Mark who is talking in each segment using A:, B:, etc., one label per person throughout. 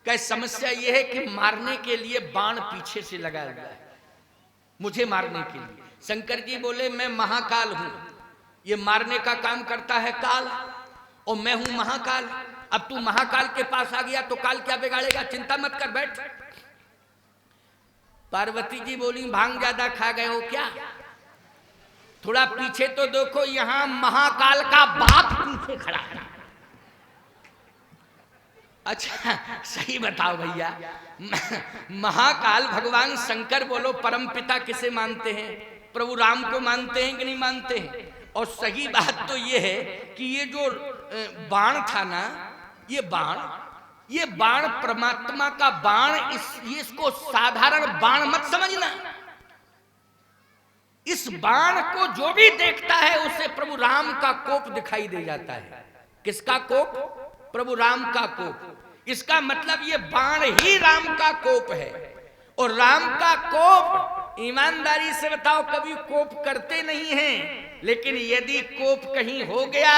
A: क्या समस्या यह है कि मारने के लिए बाण पीछे से लगा हुआ है, मुझे मारने के लिए। शंकर जी बोले मैं महाकाल हूं, ये मारने का काम करता है काल, और मैं हूं महाकाल। अब तू महाकाल के पास आ गया तो काल क्या बिगाड़ेगा, चिंता मत कर, बैठ। पार्वती जी बोली भांग ज्यादा खा गए हो क्या, थोड़ा पीछे तो देखो, यहां महाकाल का बाप पीछे खड़ा है। अच्छा सही बताओ भैया, महाकाल भगवान शंकर बोलो परम पिता किसे मानते हैं, प्रभु राम को मानते हैं कि नहीं मानते हैं। और सही बात तो ये है कि ये जो बाण था ना, ये बाण परमात्मा का बाण, इसको साधारण बाण मत समझना। इस बाण को जो भी देखता है उसे प्रभु राम का कोप दिखाई दे जाता है। किसका कोप, प्रभु राम का कोप। इसका मतलब ये बाण ही राम का कोप है। और राम का कोप, ईमानदारी से बताओ, कभी कोप करते नहीं हैं, लेकिन यदि कोप कहीं हो गया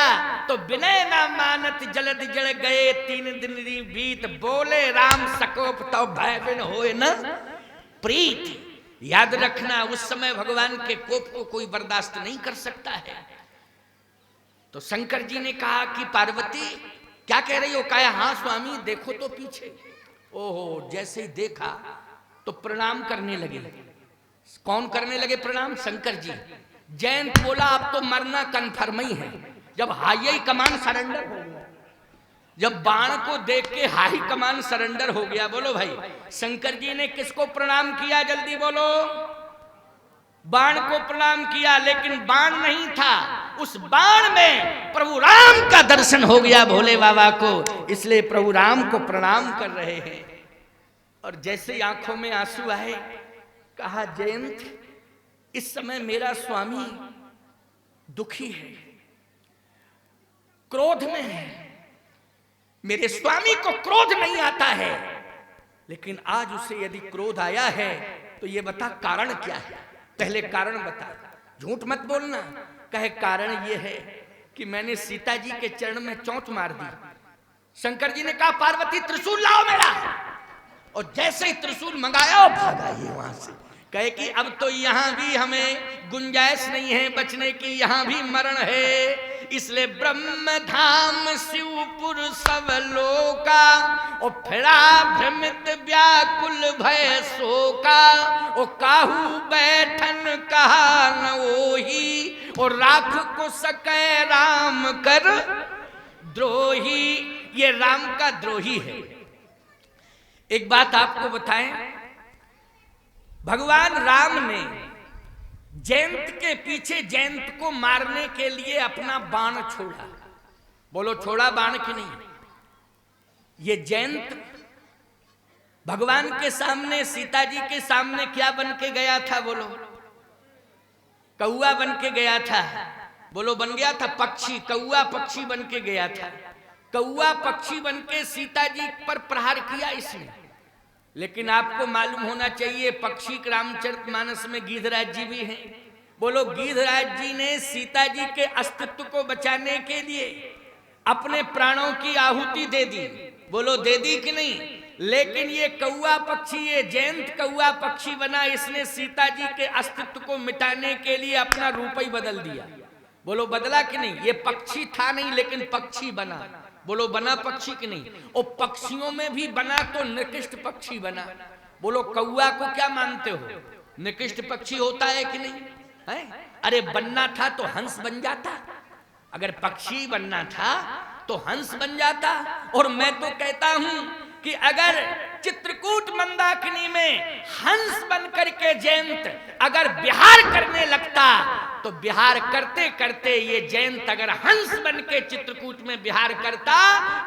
A: तो विनय ना मानत जलद जल गए 3 दिन बीत, बोले राम सकोप तो भय बिन होए न प्रीत। याद रखना, उस समय भगवान के कोप को कोई बर्दाश्त नहीं कर सकता है। तो शंकर जी ने कहा कि पार्वती क्या कह रही हो, कहा हाँ स्वामी देखो तो पीछे। ओहो, जैसे ही देखा तो प्रणाम करने लगे। कौन करने लगे प्रणाम, शंकर जी। जयंत बोला अब तो मरना कन्फर्म ही है। जब हाई कमान सरेंडर हो गया, जब बाण को देख के हाई कमान सरेंडर हो गया, बोलो भाई शंकर जी ने किसको प्रणाम किया, जल्दी बोलो। बाण को प्रणाम किया, लेकिन बाण नहीं था, उस बाण में प्रभु राम का दर्शन हो गया भोले बाबा को, इसलिए प्रभु राम को प्रणाम कर रहे हैं। और जैसे आंखों में आंसू आए, कहा जयंत इस समय मेरा स्वामी दुखी है, क्रोध में है। मेरे स्वामी को क्रोध नहीं आता है, लेकिन आज उसे यदि क्रोध आया है तो ये बता कारण क्या है, पहले कारण बता, झूठ मत बोलना। कहे कारण ये है कि मैंने सीता जी के चरण में चोंच मार दी। शंकर जी ने कहा पार्वती त्रिशूल लाओ मेरा, और जैसे ही त्रिशूल मंगाया भागा ये वहां से। कहे कि अब तो यहां भी हमें गुंजाइश नहीं है बचने की, यहां भी मरण है। इसलिए ब्रह्म धाम शिवपुर सब लोका, और फिरा भ्रमित व्याकुल भय शोका। ओ काहू बैठन कहा न ओही, और राख को सकै राम कर द्रोही। ये राम का द्रोही है। एक बात आपको बताएं, भगवान राम ने जयंत के पीछे जयंत को मारने के लिए अपना बाण छोड़ा। बोलो छोड़ा बाण कि नहीं। ये जयंत भगवान के सामने, सीता जी के सामने क्या बन के गया था, बोलो कौआ बन के गया था। बोलो बन गया था पक्षी, कौआ पक्षी बन के गया था। कौआ पक्षी बन के सीता जी पर प्रहार किया इसने। लेकिन आपको मालूम होना चाहिए पक्षी रामचरितमानस में गीधराज जी भी हैं। बोलो गीधराज जी ने सीता जी के अस्तित्व को बचाने के लिए अपने प्राणों की आहुति दे दी। बोलो दे दी कि नहीं। लेकिन ये कौआ पक्षी, ये जयंत कौआ पक्षी बना, इसने सीता जी के अस्तित्व को मिटाने के लिए अपना रूप ही बदल दिया। बोलो बदला कि नहीं। ये पक्षी था नहीं लेकिन पक्षी बना। बोलो बना पक्षी कि नहीं। और पक्षियों में भी बना तो निकृष्ट पक्षी बना। बोलो कौआ को क्या मानते हो, निकृष्ट पक्षी होता है कि नहीं है? अरे बनना था तो हंस बन जाता, अगर पक्षी बनना था तो हंस बन जाता। और मैं तो कहता हूं कि अगर चित्रकूट मंदाकिनी में हंस बन करके जयंत अगर विहार करने लगता, तो विहार करते करते ये जयंत अगर हंस बन के चित्रकूट में विहार करता,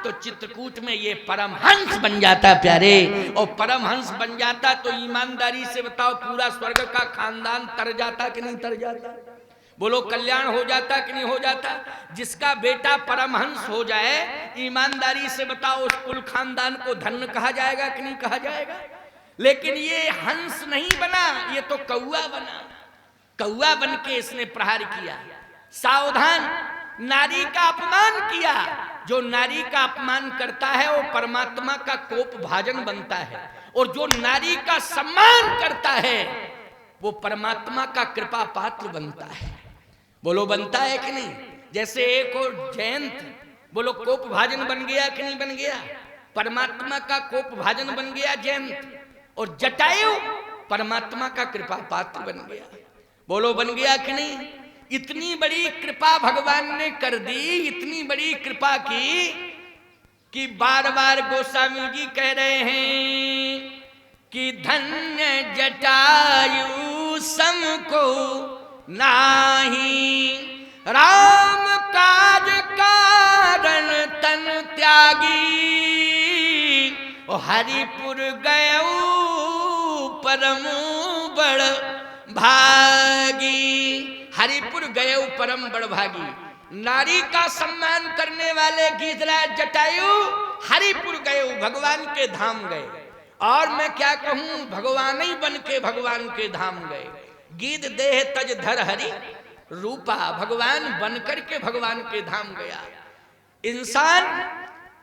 A: तो चित्रकूट में ये परमहंस बन जाता प्यारे। और परमहंस बन जाता तो ईमानदारी से बताओ पूरा स्वर्ग का खानदान तर जाता कि नहीं तर जाता। बोलो कल्याण हो जाता कि नहीं हो जाता। जिसका बेटा परमहंस हो जाए, ईमानदारी से बताओ उस कुल खानदान को धन्य कहा जाएगा कि नहीं कहा जाएगा। लेकिन ये हंस नहीं बना, ये तो कौआ बना। कौआ बन के इसने प्रहार किया। सावधान, नारी का अपमान किया। जो नारी का अपमान करता है वो परमात्मा का कोप भाजन बनता है, और जो नारी का सम्मान करता है वो परमात्मा का कृपा पात्र बनता है। बोलो बनता है कि नहीं? जैसे एक और जयंत बोलो कोप भाजन बन गया कि नहीं बन गया? परमात्मा का कोप भाजन बन गया जयंत, और जटायु परमात्मा का कृपा पात्र बन गया। बोलो बन गया कि नहीं? इतनी बड़ी कृपा भगवान ने कर दी, इतनी बड़ी कृपा की कि बार बार गोस्वामी जी कह रहे हैं कि धन्य जटायु सम को नाही, राम काज कारण तन त्यागी, और हरिपुर गयऊ परम बड़ भागी। हरिपुर गयऊ परम बड़ भागी। नारी का सम्मान करने वाले गीधराज जटायु हरिपुर गयऊ, भगवान के धाम गए। और मैं क्या कहूं, भगवान ही बन के भगवान के धाम गए। गीध देह तज धर हरि रूपा, भगवान बनकर के भगवान के धाम गया। इंसान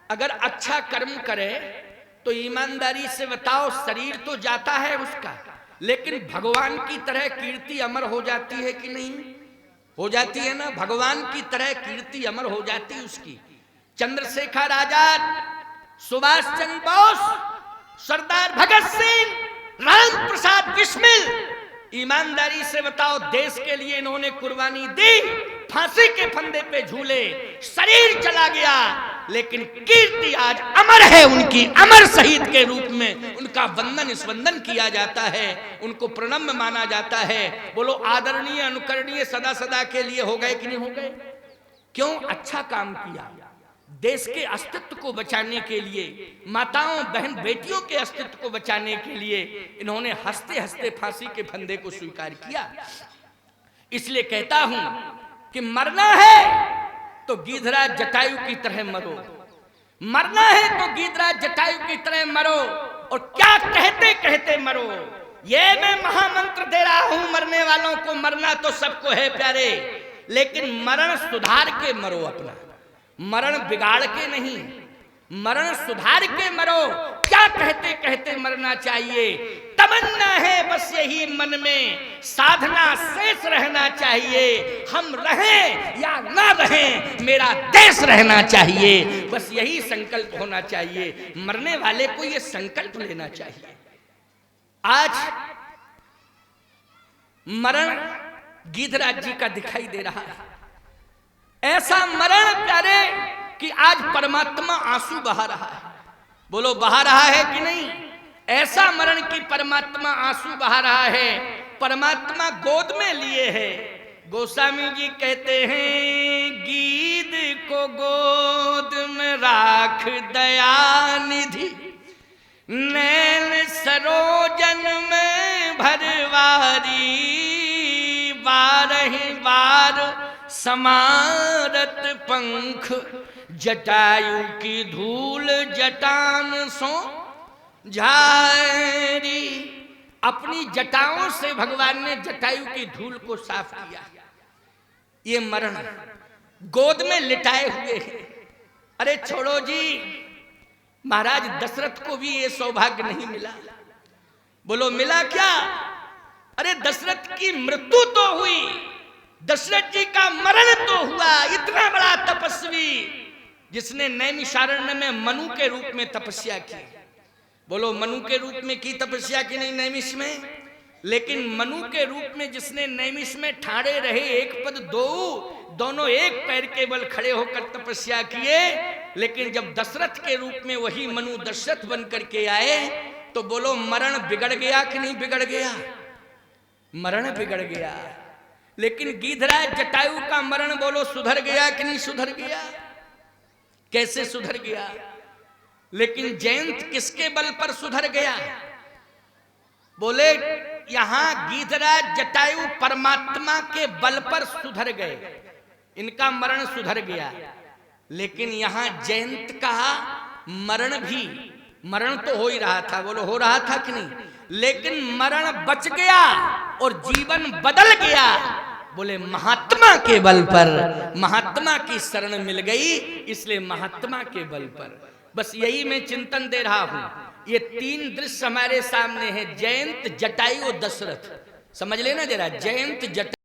A: अगर अच्छा कर्म करे तो ईमानदारी से बताओ शरीर तो जाता है उसका, लेकिन भगवान की तरह कीर्ति अमर हो जाती है कि नहीं? हो जाती है ना। भगवान की तरह कीर्ति अमर हो जाती है उसकी। चंद्रशेखर आजाद, सुभाष चंद्र बोस, सरदार भगत सिंह, राम प्रसाद बिस्मिल, ईमानदारी से बताओ देश के लिए इन्होंने कुर्बानी दी, फांसी के फंदे पे झूले, शरीर चला गया, लेकिन कीर्ति आज अमर है उनकी। अमर शहीद के रूप में उनका वंदन स्पंदन किया जाता है, उनको प्रणम्य माना जाता है। बोलो आदरणीय अनुकरणीय सदा सदा के लिए हो गए कि नहीं हो गए? क्यों? अच्छा काम किया। देश के अस्तित्व को बचाने के लिए, माताओं बहन बेटियों के अस्तित्व को बचाने के लिए इन्होंने हंसते हंसते फांसी के फंदे को स्वीकार किया। इसलिए कहता हूं कि मरना है तो गीधराज जटायु की तरह मरो, मरना है तो गीधराज जटायु की तरह मरो। और क्या कहते कहते मरो, ये मैं महामंत्र दे रहा हूं मरने वालों को। मरना तो सबको है प्यारे, लेकिन मरण सुधार के मरो अपना, मरण बिगाड़ के नहीं, मरण सुधार के मरो। क्या कहते कहते मरना चाहिए? तमन्ना है बस यही मन में, साधना शेष रहना चाहिए। हम रहें या ना रहें, मेरा देश रहना चाहिए, बस यही संकल्प होना चाहिए। मरने वाले को यह संकल्प लेना चाहिए। आज मरण गीधराज जी का दिखाई दे रहा है। ऐसा मरण प्यारे कि आज परमात्मा आंसू बहा रहा है। बोलो बहा रहा है कि नहीं? ऐसा मरण कि परमात्मा आंसू बहा रहा है, परमात्मा गोद में लिए है। गोस्वामी जी कहते हैं गीध को गोद में राख दयानिधि, नैन सरोजन में भरवारी, बारही बार समारत पंख, जटायु की धूल जटान सो झारी। अपनी जटाओं से भगवान ने जटायु की धूल को साफ किया। ये मरण गोद में लिटाए हुए हैं। अरे छोड़ो जी, महाराज दशरथ को भी ये सौभाग्य नहीं मिला। बोलो मिला क्या? अरे दशरथ की मृत्यु तो हुई, दशरथ जी का मरण तो हुआ। इतना बड़ा तपस्वी जिसने नैमिषारण्य में मनु के रूप में तपस्या की। बोलो मनु के रूप में की तपस्या की नहीं नैमिष में, लेकिन मनु के रूप में जिसने नैमिष में ठाड़े रहे एक पद दो, दोनों एक पैर के बल खड़े होकर तपस्या किए। लेकिन जब दशरथ के रूप में वही मनु दशरथ बन करके आए तो बोलो मरण बिगड़ गया कि नहीं बिगड़ गया? मरण बिगड़ गया। लेकिन गीधराज जटायु का मरण बोलो सुधर गया कि नहीं सुधर गया? कैसे सुधर गया? लेकिन जयंत किसके बल पर सुधर गया? बोले यहां गीधराज जटायु परमात्मा के बल पर सुधर गए, इनका मरण सुधर गया। लेकिन यहां जयंत का मरण भी, मरण तो हो ही रहा था, बोलो हो रहा था कि नहीं, लेकिन मरण बच गया और जीवन बदल गया। बोले महात्मा के बल पर, महात्मा की शरण मिल गई, इसलिए महात्मा के बल पर। बस यही मैं चिंतन दे रहा हूं। ये 3 दृश्य हमारे सामने हैं, जयंत, जटायु और दशरथ। समझ लेना जरा, जयंत, जटायु